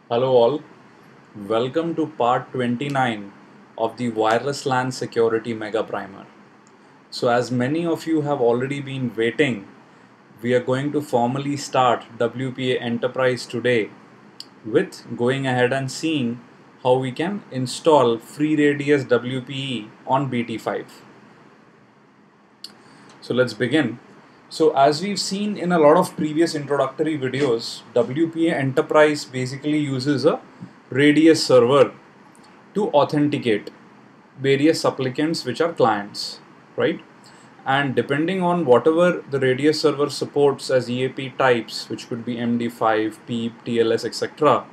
Hello all, welcome to part 29 of the Wireless LAN Security Mega Primer. So as many of you have already been waiting, we are going to formally start WPA Enterprise today with going ahead and seeing how we can install FreeRadius WPE on BT5. So let's begin. So as we've seen in a lot of previous introductory videos, WPA Enterprise basically uses a Radius server to authenticate various supplicants which are clients, right? And depending on whatever the Radius server supports as EAP types, which could be MD5, PEEP, TLS, etc.,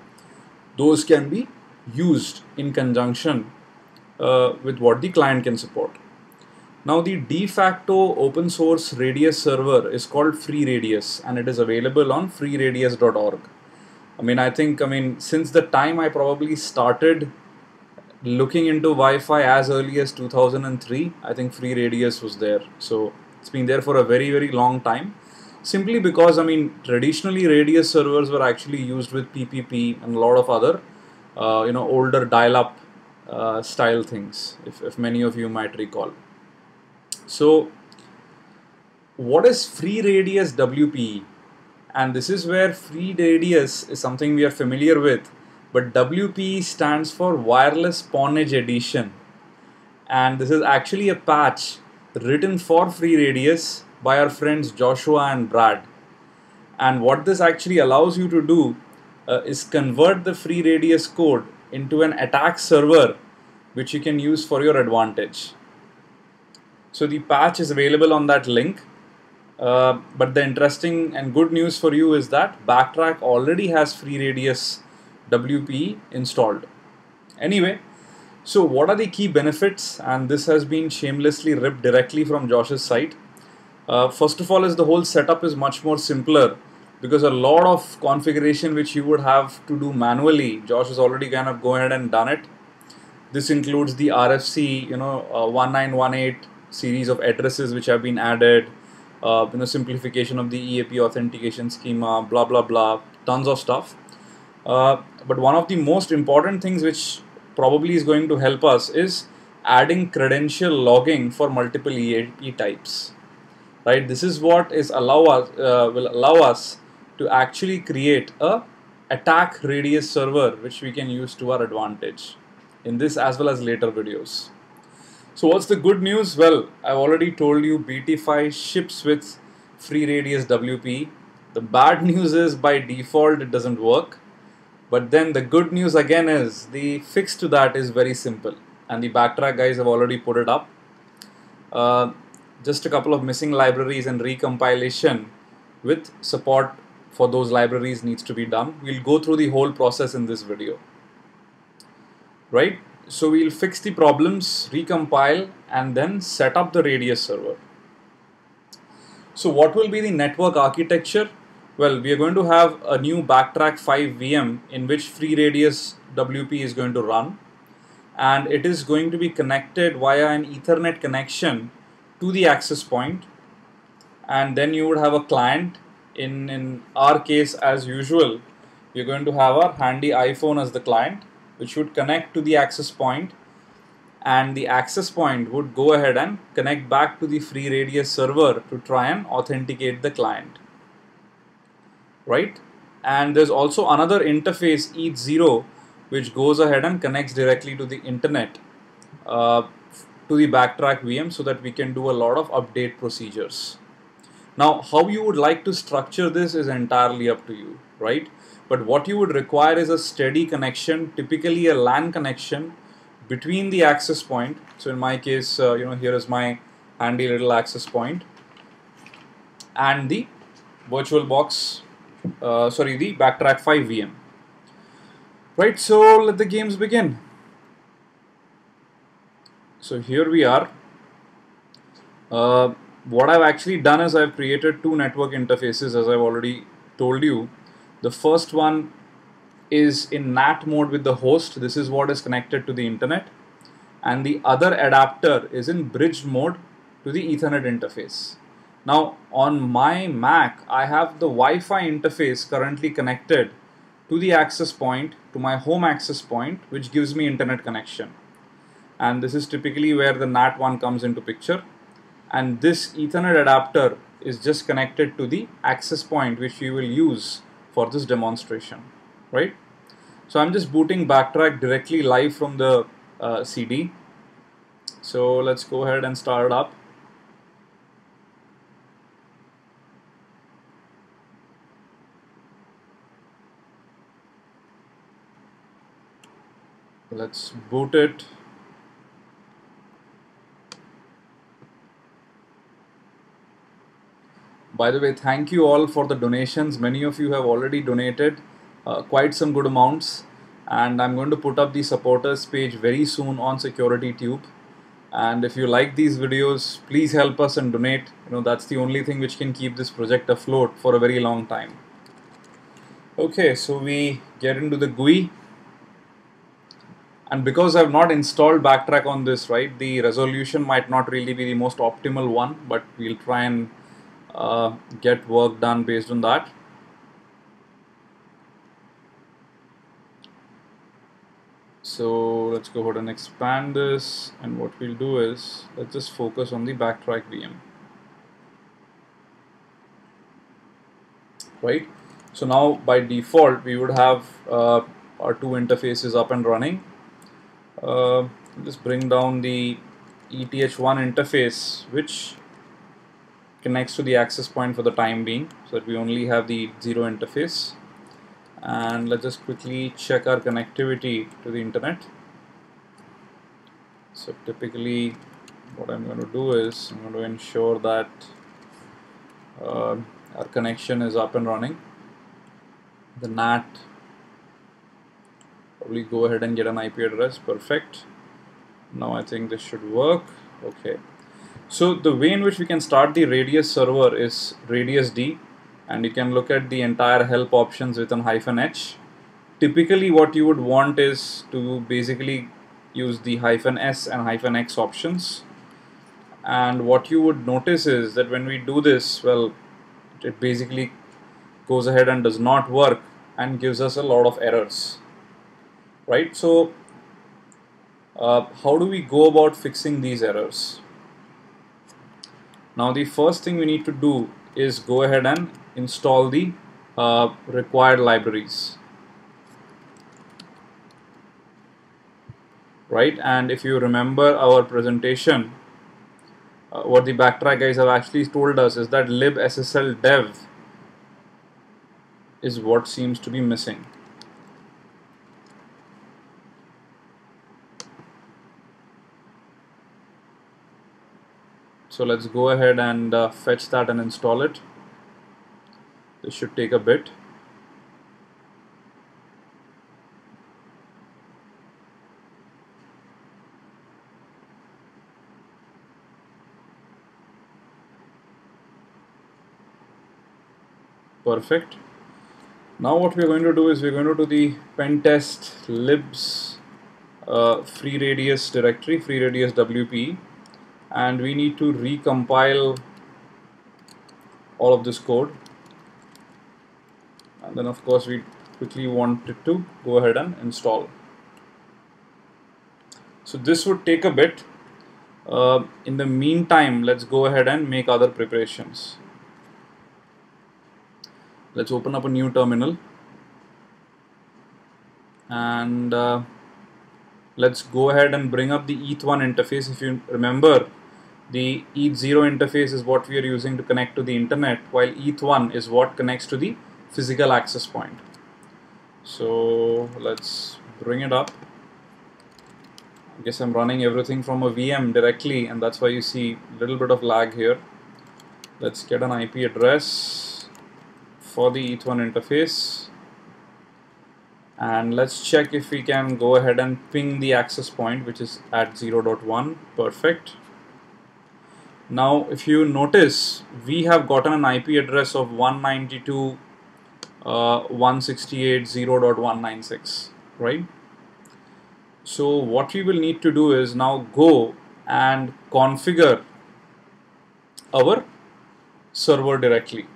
those can be used in conjunction with what the client can support. Now the de facto open source Radius server is called FreeRadius and it is available on freeradius.org. Since the time I probably started looking into Wi-Fi as early as 2003, I think FreeRadius was there. So it's been there for a very, very long time. Simply because, traditionally Radius servers were actually used with PPP and a lot of other, older dial-up style things, if many of you might recall. So what is FreeRadius WPE? And this is where FreeRadius is something we are familiar with, but WPE stands for Wireless Pawnage Edition. And this is actually a patch written for FreeRadius by our friends Joshua and Brad. And what this actually allows you to do is convert the FreeRadius code into an attack server which you can use for your advantage. So the patch is available on that link. But the interesting and good news for you is that Backtrack already has FreeRadius WPE installed. Anyway, so what are the key benefits? And this has been shamelessly ripped directly from Josh's site. First of all, is the whole setup is much more simpler because a lot of configuration which you would have to do manually, Josh has already kind of gone ahead and done it. This includes the RFC, 1918 series of addresses which have been added, simplification of the EAP authentication schema, blah blah blah, tons of stuff. But one of the most important things which probably is going to help us is adding credential logging for multiple EAP types. Right, this is what is will allow us to actually create a attack radius server which we can use to our advantage in this as well as later videos. So what's the good news? Well, I've already told you BT5 ships with FreeRadius WP. The bad news is by default it doesn't work. But then the good news again is the fix to that is very simple. And the Backtrack guys have already put it up. Just a couple of missing libraries and recompilation with support for those libraries needs to be done. We'll go through the whole process in this video. Right? So we'll fix the problems, recompile, and then set up the Radius server. So what will be the network architecture? Well, we are going to have a new Backtrack 5 VM in which FreeRadius WP is going to run, and it is going to be connected via an Ethernet connection to the access point, and then you would have a client. In our case, as usual, we're going to have our handy iPhone as the client, which would connect to the access point, and the access point would go ahead and connect back to the FreeRadius server to try and authenticate the client. Right? And there's also another interface ETH0 which goes ahead and connects directly to the internet to the Backtrack VM so that we can do a lot of update procedures. Now, how you would like to structure this is entirely up to you, right? But what you would require is a steady connection, typically a LAN connection between the access point. So in my case, here is my handy little access point and the VirtualBox, the Backtrack 5 VM. Right, so let the games begin. So here we are. What I've actually done is I've created two network interfaces, as I've already told you. The first one is in NAT mode with the host. This is what is connected to the internet. And the other adapter is in bridge mode to the Ethernet interface. Now on my Mac, I have the Wi-Fi interface currently connected to the access point, to my home access point, which gives me internet connection. And this is typically where the NAT1 comes into picture. And this Ethernet adapter is just connected to the access point which we will use for this demonstration, right? So I'm just booting Backtrack directly live from the CD. So let's go ahead and start it up. Let's boot it. By the way, thank you all for the donations. Many of you have already donated quite some good amounts, and I'm going to put up the supporters page very soon on SecurityTube. And if you like these videos, please help us and donate. That's the only thing which can keep this project afloat for a very long time. Okay, so we get into the GUI. And because I've not installed Backtrack on this, right, the resolution might not really be the most optimal one, but we'll try and get work done based on that. So let's go ahead and expand this, and what we'll do is let's just focus on the Backtrack VM, right? So now by default we would have our two interfaces up and running. Just bring down the ETH1 interface, which connects to the access point for the time being, so that we only have the 0 interface. And let's just quickly check our connectivity to the internet. So typically what I'm going to do is I'm going to ensure that our connection is up and running. The NAT, probably go ahead and get an IP address. Perfect. Now I think this should work. Okay. So the way in which we can start the Radius server is Radius D, and you can look at the entire help options within -h. Typically what you would want is to basically use the -s and -x options, and what you would notice is that when we do this, well, it basically goes ahead and does not work and gives us a lot of errors, right? So how do we go about fixing these errors? Now the first thing we need to do is go ahead and install the required libraries, right? And if you remember our presentation, what the Backtrack guys have actually told us is that libssl-dev is what seems to be missing. So let's go ahead and fetch that and install it. This should take a bit. Perfect. Now what we're going to do is we're going to do the pentest libs freeradius directory, freeradius WP, and we need to recompile all of this code. And then of course we quickly wanted to go ahead and install. So this would take a bit. In the meantime, let's go ahead and make other preparations. Let's open up a new terminal, and let's go ahead and bring up the ETH1 interface. If you remember, the ETH0 interface is what we are using to connect to the internet, while ETH1 is what connects to the physical access point. So let's bring it up. I guess I'm running everything from a VM directly, and that's why you see a little bit of lag here. Let's get an IP address for the ETH1 interface, and let's check if we can go ahead and ping the access point, which is at 0.1. Perfect. Now if you notice, we have gotten an IP address of 192.168.0.196, right? So what we will need to do is now go and configure our server directly.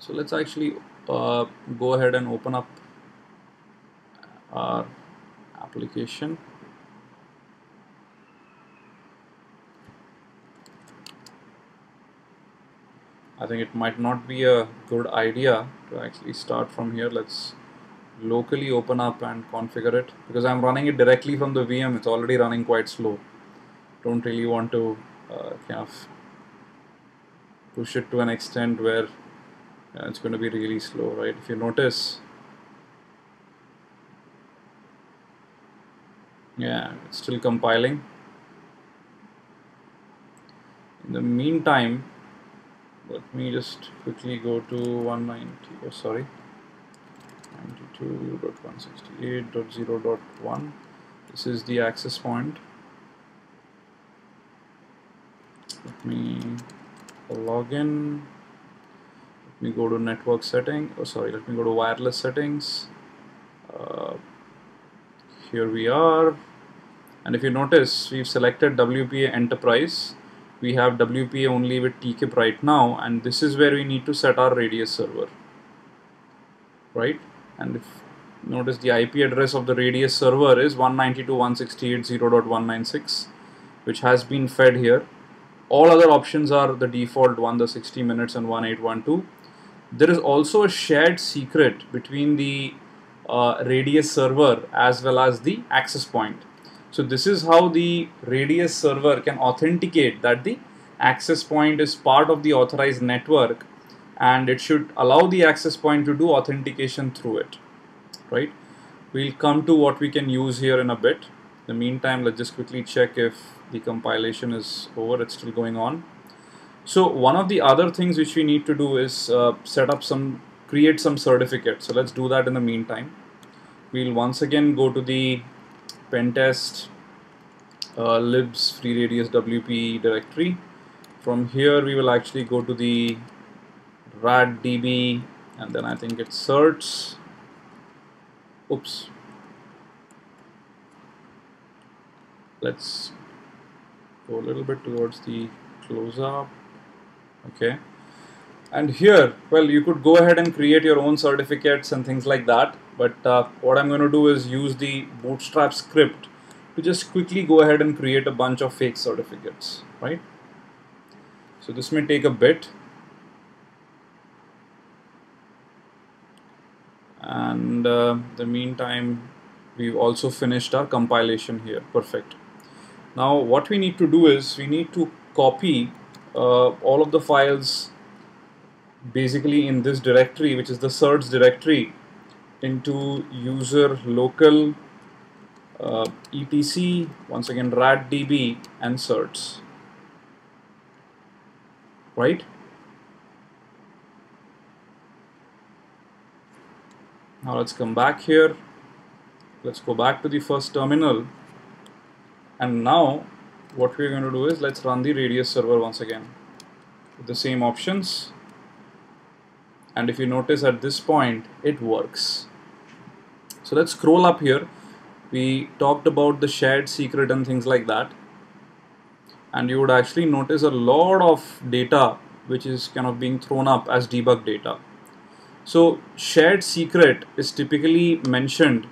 So let's actually go ahead and open up our application. I think it might not be a good idea to actually start from here. Let's locally open up and configure it, because I'm running it directly from the VM. It's already running quite slow. Don't really want to kind of push it to an extent where it's going to be really slow, right? If you notice, yeah, it's still compiling. In the meantime, let me just quickly go to 92.168.0.1. This is the access point. Let me log in. Let me go to network setting. Let me go to wireless settings. Here we are. And if you notice, we've selected WPA Enterprise. We have WPA only with TKIP right now, and this is where we need to set our Radius server, right? And if notice, the IP address of the Radius server is 192.168.0.196, which has been fed here. All other options are the default one, the 60 minutes and 1812. There is also a shared secret between the Radius server as well as the access point. So this is how the Radius server can authenticate that the access point is part of the authorized network, and it should allow the access point to do authentication through it, right? We'll come to what we can use here in a bit. In the meantime, let's just quickly check if the compilation is over. It's still going on. So one of the other things which we need to do is create some certificates. So let's do that in the meantime. We'll once again go to the pentest libs freeradius WP directory. From here we will actually go to the raddb, and then I think it's certs. Oops. Let's go a little bit towards the close up. Okay. And here, well, you could go ahead and create your own certificates and things like that. But what I'm going to do is use the Bootstrap script to just quickly go ahead and create a bunch of fake certificates, right? So this may take a bit. And the meantime, we've also finished our compilation here. Perfect. Now what we need to do is we need to copy all of the files basically in this directory, which is the certs directory, into user local etc, once again raddb and certs, right? Now let's come back here. Let's go back to the first terminal, and now what we're going to do is let's run the Radius server once again with the same options. And if you notice, at this point it works. So let's scroll up here. We talked about the shared secret and things like that, and you would actually notice a lot of data which is kind of being thrown up as debug data. So shared secret is typically mentioned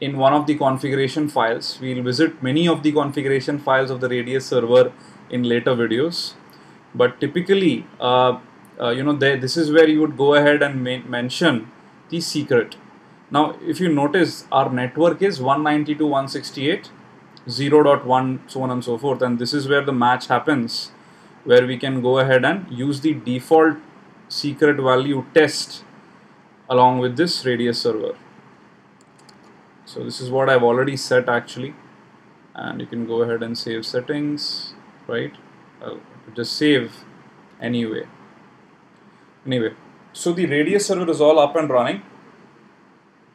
in one of the configuration files. We'll visit many of the configuration files of the Radius server in later videos, but typically this is where you would go ahead and mention the secret. Now if you notice, our network is 192.168.0.1, so on and so forth, and this is where the match happens, where we can go ahead and use the default secret value test along with this Radius server. So this is what I've already set actually, and you can go ahead and save settings, right? Just save anyway. So the Radius server is all up and running,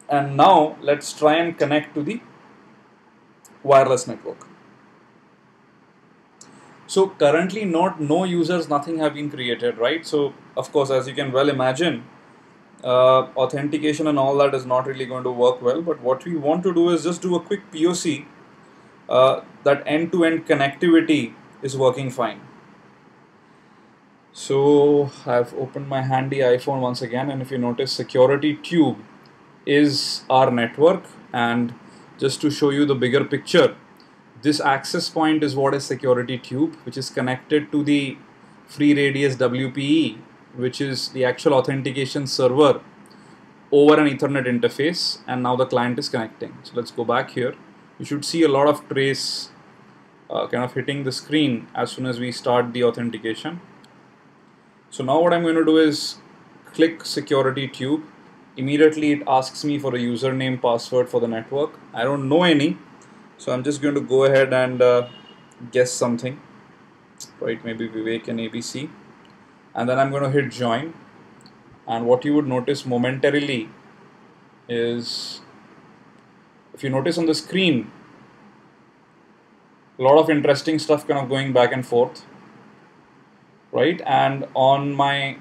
and now let's try and connect to the wireless network. So currently no users, nothing have been created, right? So of course, as you can well imagine, authentication and all that is not really going to work well. But what we want to do is just do a quick POC that end-to-end connectivity is working fine. So I've opened my handy iPhone once again, and if you notice, security tube is our network. And just to show you the bigger picture, this access point is what is security tube, which is connected to the FreeRadius WPE, which is the actual authentication server over an Ethernet interface, and now the client is connecting. So let's go back here. You should see a lot of trace kind of hitting the screen as soon as we start the authentication. So now what I'm going to do is click security tube. Immediately it asks me for a username password for the network. I don't know any, so I'm just going to go ahead and guess something, right? Maybe Vivek and ABC, and then I'm going to hit join. And what you would notice momentarily is, if you notice on the screen, a lot of interesting stuff kind of going back and forth, right? And on my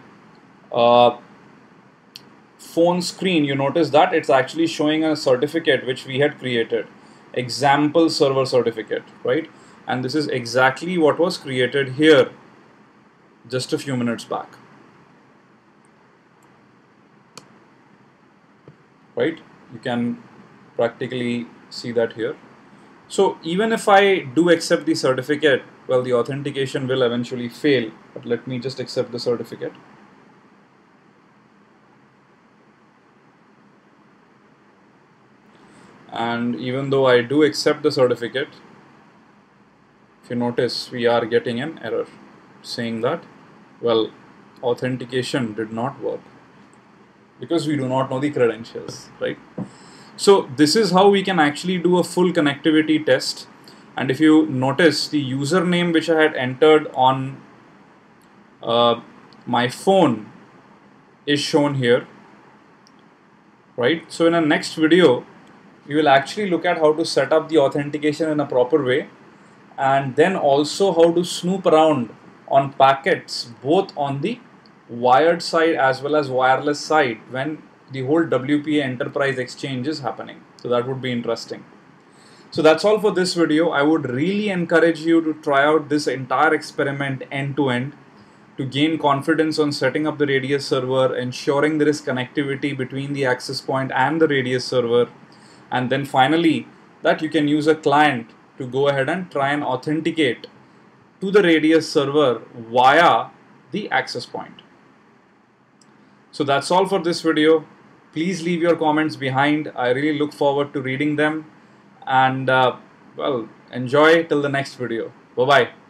phone screen, you notice that it's actually showing a certificate which we had created, example server certificate, right? And this is exactly what was created here just a few minutes back, right? You can practically see that here. So even if I do accept the certificate, well, the authentication will eventually fail, but let me just accept the certificate. And even though I do accept the certificate, if you notice, we are getting an error saying that, well, authentication did not work because we do not know the credentials, right? So this is how we can actually do a full connectivity test. And if you notice, the username which I had entered on my phone is shown here, right? So in our next video, we will actually look at how to set up the authentication in a proper way, and then also how to snoop around on packets both on the wired side as well as wireless side when the whole WPA enterprise exchange is happening. So that would be interesting. So that's all for this video. I would really encourage you to try out this entire experiment end to end to gain confidence on setting up the Radius server, ensuring there is connectivity between the access point and the Radius server, and then finally that you can use a client to go ahead and try and authenticate to the Radius server via the access point. So that's all for this video. Please leave your comments behind. I really look forward to reading them, and well, enjoy till the next video. Bye bye.